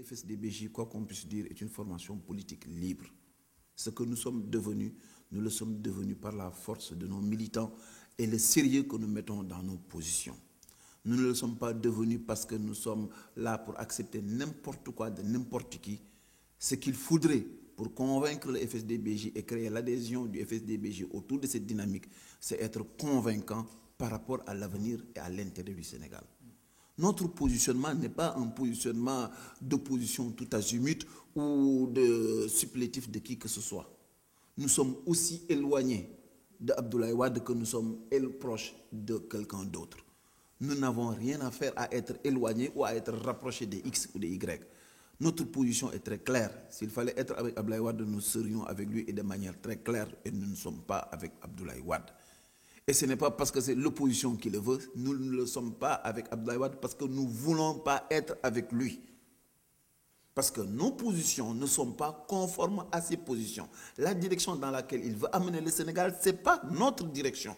le FSD/BJ, quoi qu'on puisse dire, est une formation politique libre. Ce que nous sommes devenus, nous le sommes devenus par la force de nos militants et le sérieux que nous mettons dans nos positions. Nous ne le sommes pas devenus parce que nous sommes là pour accepter n'importe quoi de n'importe qui. Ce qu'il faudrait pour convaincre le FSD/BJ et créer l'adhésion du FSD/BJ autour de cette dynamique, c'est être convaincant par rapport à l'avenir et à l'intérêt du Sénégal. Notre positionnement n'est pas un positionnement d'opposition tout azimut ou de supplétif de qui que ce soit. Nous sommes aussi éloignés d'Abdoulaye Wade que nous sommes proches de quelqu'un d'autre. Nous n'avons rien à faire à être éloignés ou à être rapprochés des X ou des Y. Notre position est très claire. S'il fallait être avec Abdoulaye Wade, nous serions avec lui et de manière très claire, et nous ne sommes pas avec Abdoulaye Wade. Et ce n'est pas parce que c'est l'opposition qui le veut, nous ne le sommes pas avec Abdoulaye Wade parce que nous ne voulons pas être avec lui. Parce que nos positions ne sont pas conformes à ses positions. La direction dans laquelle il veut amener le Sénégal, ce n'est pas notre direction.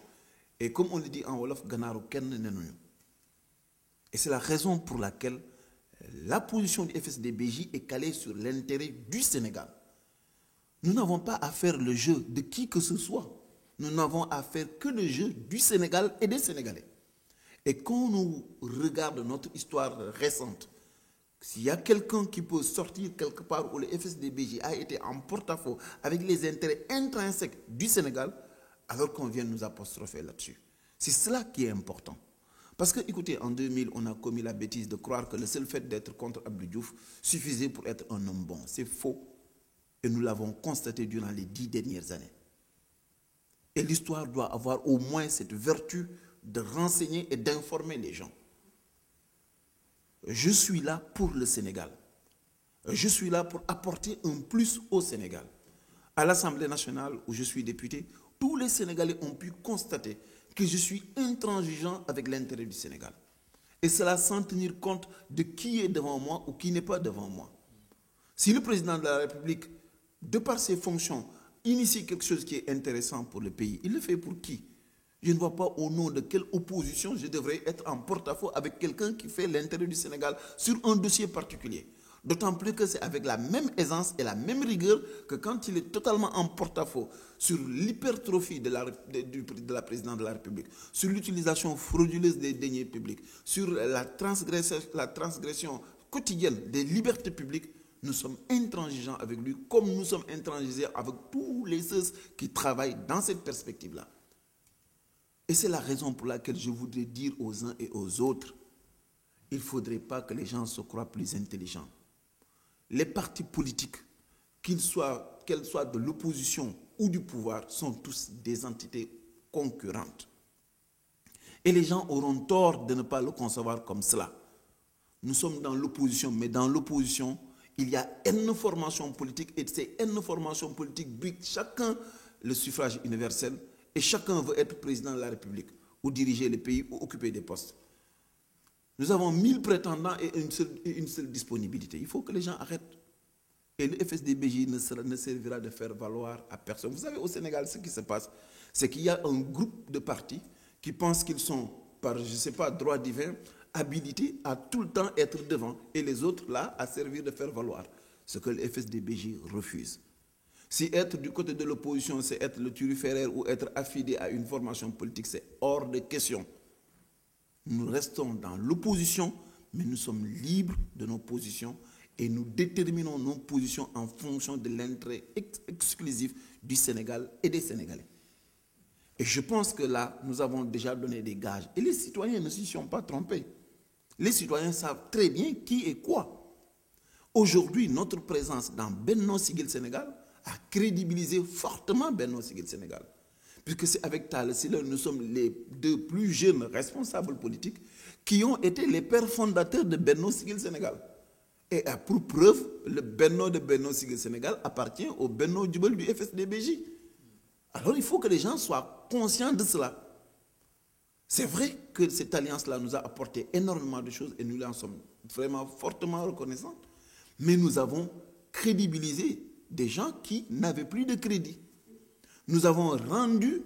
Et comme on le dit en Wolof, Ganaru Ken Nenuyu. Et c'est la raison pour laquelle la position du FSD/BJ est calée sur l'intérêt du Sénégal. Nous n'avons pas à faire le jeu de qui que ce soit. Nous n'avons à faire que le jeu du Sénégal et des Sénégalais. Et quand nous regardons notre histoire récente, s'il y a quelqu'un qui peut sortir quelque part où le FSD/BJ a été en porte-à-faux avec les intérêts intrinsèques du Sénégal, alors qu'on vient nous apostropher là-dessus. C'est cela qui est important. Parce que, écoutez, en 2000, on a commis la bêtise de croire que le seul fait d'être contre Abdou Diouf suffisait pour être un homme bon. C'est faux. Et nous l'avons constaté durant les 10 dernières années. Et l'histoire doit avoir au moins cette vertu de renseigner et d'informer les gens. Je suis là pour le Sénégal. Je suis là pour apporter un plus au Sénégal. À l'Assemblée nationale, où je suis député, tous les Sénégalais ont pu constater que je suis intransigeant avec l'intérêt du Sénégal. Et cela sans tenir compte de qui est devant moi ou qui n'est pas devant moi. Si le président de la République, de par ses fonctions, initie quelque chose qui est intéressant pour le pays, il le fait pour qui? Je ne vois pas au nom de quelle opposition je devrais être en porte-à-faux avec quelqu'un qui fait l'intérêt du Sénégal sur un dossier particulier. D'autant plus que c'est avec la même aisance et la même rigueur que quand il est totalement en porte-à-faux sur l'hypertrophie de la présidente de la République, sur l'utilisation frauduleuse des deniers publics, sur la transgression quotidienne des libertés publiques, nous sommes intransigeants avec lui comme nous sommes intransigeants avec tous les ceux qui travaillent dans cette perspective-là. Et c'est la raison pour laquelle je voudrais dire aux uns et aux autres, il ne faudrait pas que les gens se croient plus intelligents. Les partis politiques, qu'elles soient de l'opposition ou du pouvoir, sont tous des entités concurrentes. Et les gens auront tort de ne pas le concevoir comme cela. Nous sommes dans l'opposition, mais dans l'opposition, il y a une formation politique et ces une formation politique briquent chacun le suffrage universel et chacun veut être président de la République ou diriger le pays ou occuper des postes. Nous avons 1000 prétendants et une seule disponibilité. Il faut que les gens arrêtent. Et le FSD/BJ ne servira de faire valoir à personne. Vous savez, au Sénégal, ce qui se passe, c'est qu'il y a un groupe de partis qui pensent qu'ils sont, par, je ne sais pas, droit divin, habilités à tout le temps être devant et les autres là à servir de faire valoir. Ce que le FSD/BJ refuse. Si être du côté de l'opposition, c'est être le turiféraire ou être affilié à une formation politique, c'est hors de question. Nous restons dans l'opposition, mais nous sommes libres de nos positions et nous déterminons nos positions en fonction de l'intérêt exclusif du Sénégal et des Sénégalais. Et je pense que là, nous avons déjà donné des gages. Et les citoyens ne s'y sont pas trompés. Les citoyens savent très bien qui est quoi. Aujourd'hui, notre présence dans Benno Siggil Sénégal a crédibilisé fortement Benno Siggil Sénégal. Puisque c'est avec Talla Sylla, nous sommes les deux plus jeunes responsables politiques qui ont été les pères fondateurs de Benno Siggil Sénégal. Et pour preuve, le Benno de Benno Siggil Sénégal appartient au Benno Djubel du FSD/BJ. Alors il faut que les gens soient conscients de cela. C'est vrai que cette alliance-là nous a apporté énormément de choses et nous en sommes vraiment fortement reconnaissants. Mais nous avons crédibilisé des gens qui n'avaient plus de crédit. Nous avons rendu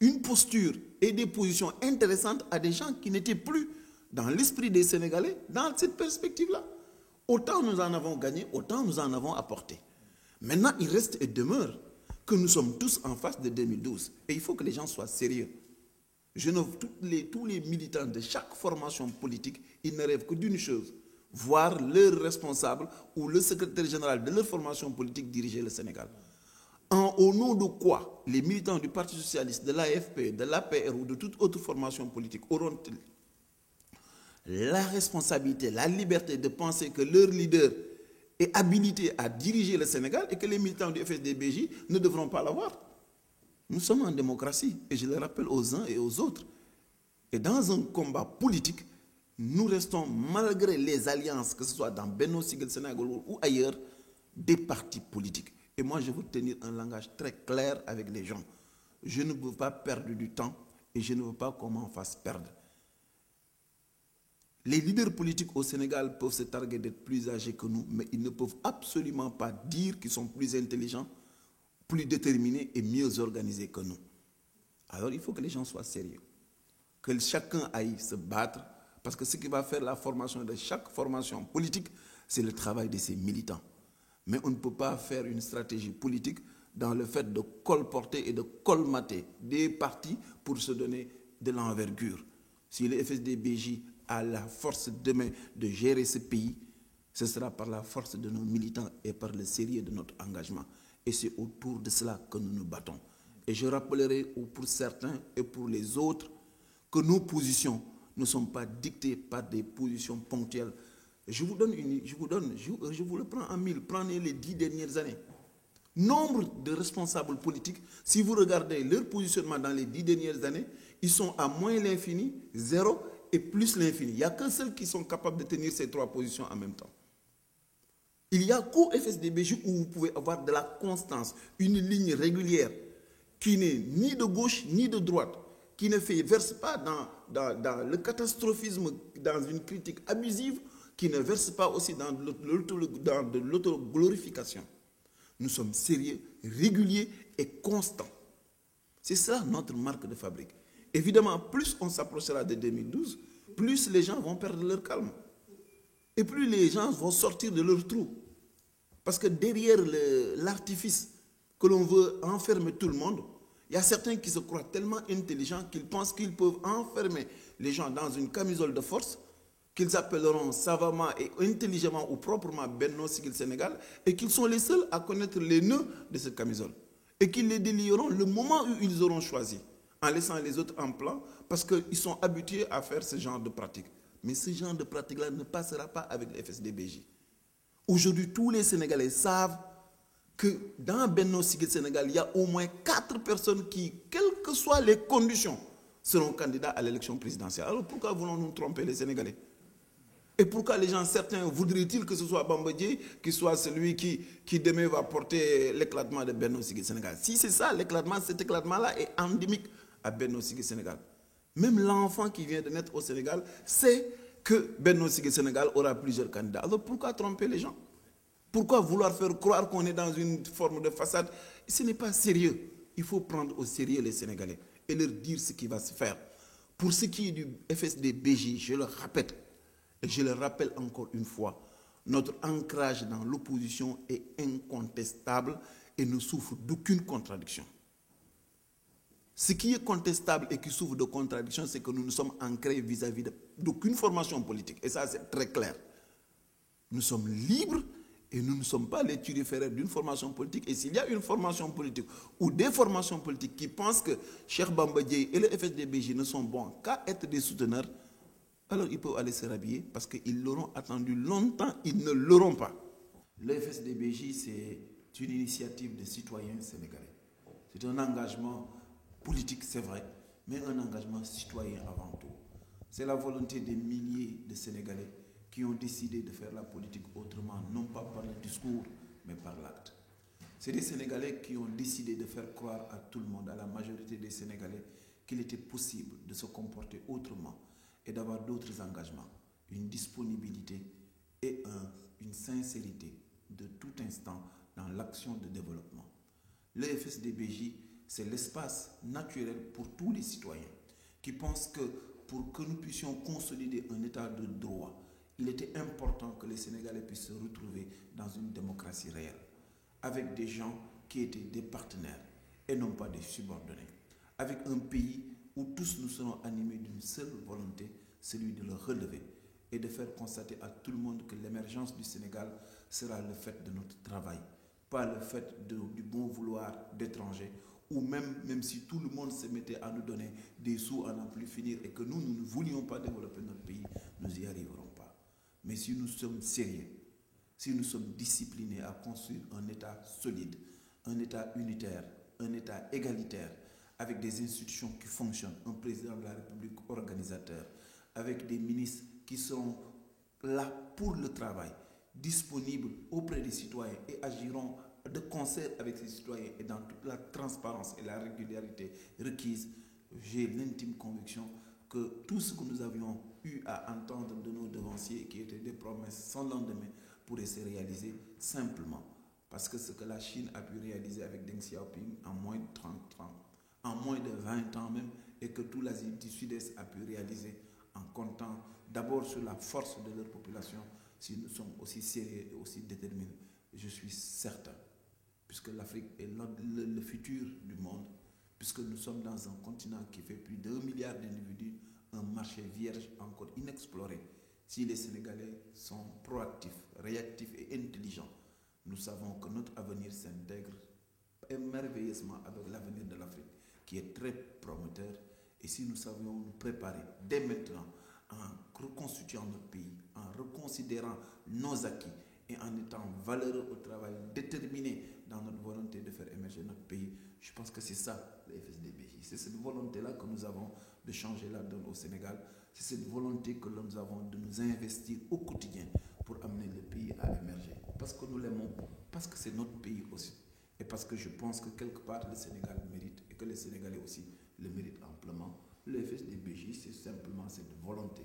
une posture et des positions intéressantes à des gens qui n'étaient plus dans l'esprit des Sénégalais dans cette perspective-là. Autant nous en avons gagné, autant nous en avons apporté. Maintenant, il reste et demeure que nous sommes tous en face de 2012. Et il faut que les gens soient sérieux. Tous les militants de chaque formation politique, ils ne rêvent que d'une chose, voir leur responsable ou le secrétaire général de leur formation politique diriger le Sénégal. Au nom de quoi les militants du Parti socialiste, de l'AFP, de l'APR ou de toute autre formation politique auront-ils la responsabilité, la liberté de penser que leur leader est habilité à diriger le Sénégal et que les militants du FSD/BJ ne devront pas l'avoir? Nous sommes en démocratie et je le rappelle aux uns et aux autres. Et dans un combat politique, nous restons, malgré les alliances, que ce soit dans Benno Siggel Sénégal ou ailleurs, des partis politiques. Et moi, je veux tenir un langage très clair avec les gens. Je ne veux pas perdre du temps et je ne veux pas qu'on m'en fasse perdre. Les leaders politiques au Sénégal peuvent se targuer d'être plus âgés que nous, mais ils ne peuvent absolument pas dire qu'ils sont plus intelligents, plus déterminés et mieux organisés que nous. Alors il faut que les gens soient sérieux, que chacun aille se battre, parce que ce qui va faire la formation de chaque formation politique, c'est le travail de ses militants. Mais on ne peut pas faire une stratégie politique dans le fait de colporter et de colmater des partis pour se donner de l'envergure. Si le FSD/BJ a la force demain de gérer ce pays, ce sera par la force de nos militants et par le sérieux de notre engagement. Et c'est autour de cela que nous nous battons. Et je rappellerai pour certains et pour les autres que nos positions ne sont pas dictées par des positions ponctuelles. Je vous le prends en mille. Prenez les 10 dernières années. Nombre de responsables politiques, si vous regardez leur positionnement dans les 10 dernières années, ils sont à moins l'infini, 0 et plus l'infini. Il n'y a qu'un seul qui sont capables de tenir ces trois positions en même temps. Il y a qu'au FSD/BJ où vous pouvez avoir de la constance, une ligne régulière qui n'est ni de gauche ni de droite, qui ne verse pas dans le catastrophisme, dans une critique abusive, qui ne verse pas aussi dans de l'autoglorification. Nous sommes sérieux, réguliers et constants. C'est ça notre marque de fabrique. Évidemment, plus on s'approchera de 2012, plus les gens vont perdre leur calme. Et plus les gens vont sortir de leur trou. Parce que derrière l'artifice que l'on veut enfermer tout le monde, il y a certains qui se croient tellement intelligents qu'ils pensent qu'ils peuvent enfermer les gens dans une camisole de force qu'ils appelleront savamment et intelligemment ou proprement Benno Siggel Sénégal, et qu'ils sont les seuls à connaître les nœuds de cette camisole. Et qu'ils les délieront le moment où ils auront choisi, en laissant les autres en plan, parce qu'ils sont habitués à faire ce genre de pratique. Mais ce genre de pratique-là ne passera pas avec le FSD/BJ. Aujourd'hui, tous les Sénégalais savent que dans Benno Siggel Sénégal, il y a au moins 4 personnes qui, quelles que soient les conditions, seront candidats à l'élection présidentielle. Alors pourquoi voulons-nous tromper les Sénégalais? Et pourquoi les gens, certains, voudraient-ils que ce soit Bamba Dièye qui soit celui qui demain va porter l'éclatement de Benno Siggel Sénégal? Si c'est ça, l'éclatement, cet éclatement-là est endémique à Benno Siggel Sénégal. Même l'enfant qui vient de naître au Sénégal sait que Benno Siggel Sénégal aura plusieurs candidats. Alors pourquoi tromper les gens? Pourquoi vouloir faire croire qu'on est dans une forme de façade? Ce n'est pas sérieux. Il faut prendre au sérieux les Sénégalais et leur dire ce qui va se faire. Pour ce qui est du FSD/BJ, je le répète, et je le rappelle encore une fois, notre ancrage dans l'opposition est incontestable et ne souffre d'aucune contradiction. Ce qui est contestable et qui souffre de contradiction, c'est que nous nous sommes ancrés vis-à-vis d'aucune formation politique. Et ça, c'est très clair. Nous sommes libres et nous ne sommes pas les turiféraires d'une formation politique. Et s'il y a une formation politique ou des formations politiques qui pensent que Cheikh Bamba Dièye et le FSD/BJ ne sont bons qu'à être des souteneurs, alors ils peuvent aller se rhabiller parce qu'ils l'auront attendu longtemps, ils ne l'auront pas. Le FSD/BJ, c'est une initiative de citoyens sénégalais. C'est un engagement politique, c'est vrai, mais un engagement citoyen avant tout. C'est la volonté des milliers de Sénégalais qui ont décidé de faire la politique autrement, non pas par le discours, mais par l'acte. C'est des Sénégalais qui ont décidé de faire croire à tout le monde, à la majorité des Sénégalais, qu'il était possible de se comporter autrement et d'avoir d'autres engagements, une disponibilité et une sincérité de tout instant dans l'action de développement. Le FSD/BJ, c'est l'espace naturel pour tous les citoyens qui pensent que pour que nous puissions consolider un état de droit, il était important que les Sénégalais puissent se retrouver dans une démocratie réelle, avec des gens qui étaient des partenaires et non pas des subordonnés, avec un pays où tous nous serons animés d'une seule volonté, celui de le relever et de faire constater à tout le monde que l'émergence du Sénégal sera le fait de notre travail, pas le fait du bon vouloir d'étrangers, ou même si tout le monde se mettait à nous donner des sous à n'en plus finir et que nous ne voulions pas développer notre pays, nous n'y arriverons pas. Mais si nous sommes sérieux, si nous sommes disciplinés à construire un État solide, un État unitaire, un État égalitaire, avec des institutions qui fonctionnent, un président de la République organisateur, avec des ministres qui seront là pour le travail, disponibles auprès des citoyens et agiront de concert avec ces citoyens et dans toute la transparence et la régularité requise, j'ai l'intime conviction que tout ce que nous avions eu à entendre de nos devanciers, qui étaient des promesses sans lendemain, pourrait se réaliser simplement. Parce que ce que la Chine a pu réaliser avec Deng Xiaoping en moins de 30 ans, en moins de 20 ans même, et que tout l'Asie du Sud-Est a pu réaliser en comptant d'abord sur la force de leur population, si nous sommes aussi sérieux et aussi déterminés, je suis certain, puisque l'Afrique est le futur du monde, puisque nous sommes dans un continent qui fait plus d'1 milliard d'individus, un marché vierge encore inexploré. Si les Sénégalais sont proactifs, réactifs et intelligents, nous savons que notre avenir s'intègre merveilleusement avec l'avenir de l'Afrique, qui est très prometteur. Et si nous savions nous préparer dès maintenant, en reconstituant notre pays, en reconsidérant nos acquis et en étant valeureux au travail, déterminés dans notre volonté de faire émerger notre pays, je pense que c'est ça le FSD/BJ. C'est cette volonté-là que nous avons de changer la donne au Sénégal. C'est cette volonté que nous avons de nous investir au quotidien pour amener le pays à émerger. Parce que nous l'aimons, parce que c'est notre pays aussi. Et parce que je pense que quelque part le Sénégal le mérite et que les Sénégalais aussi le méritent amplement. Le FSD/BJ, c'est simplement cette volonté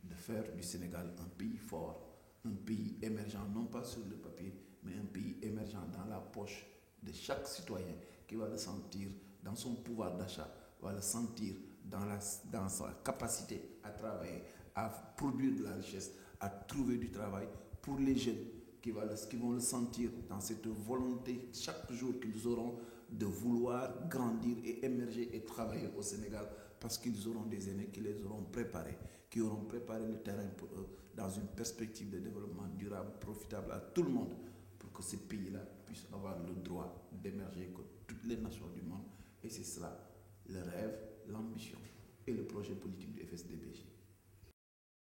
de faire du Sénégal un pays fort, un pays émergent, non pas sur le papier, mais un pays émergent dans la poche de chaque citoyen qui va le sentir dans son pouvoir d'achat, va le sentir dans sa capacité à travailler, à produire de la richesse, à trouver du travail pour les jeunes qui vont le sentir dans cette volonté chaque jour qu'ils auront de vouloir grandir et émerger et travailler au Sénégal parce qu'ils auront des aînés qui les auront préparés, qui auront préparé le terrain pour eux dans une perspective de développement durable, profitable à tout le monde pour que ces pays-là puissent avoir le droit d'émerger comme toutes les nations du monde. Et c'est cela, le rêve, l'ambition et le projet politique du FSD/BJ.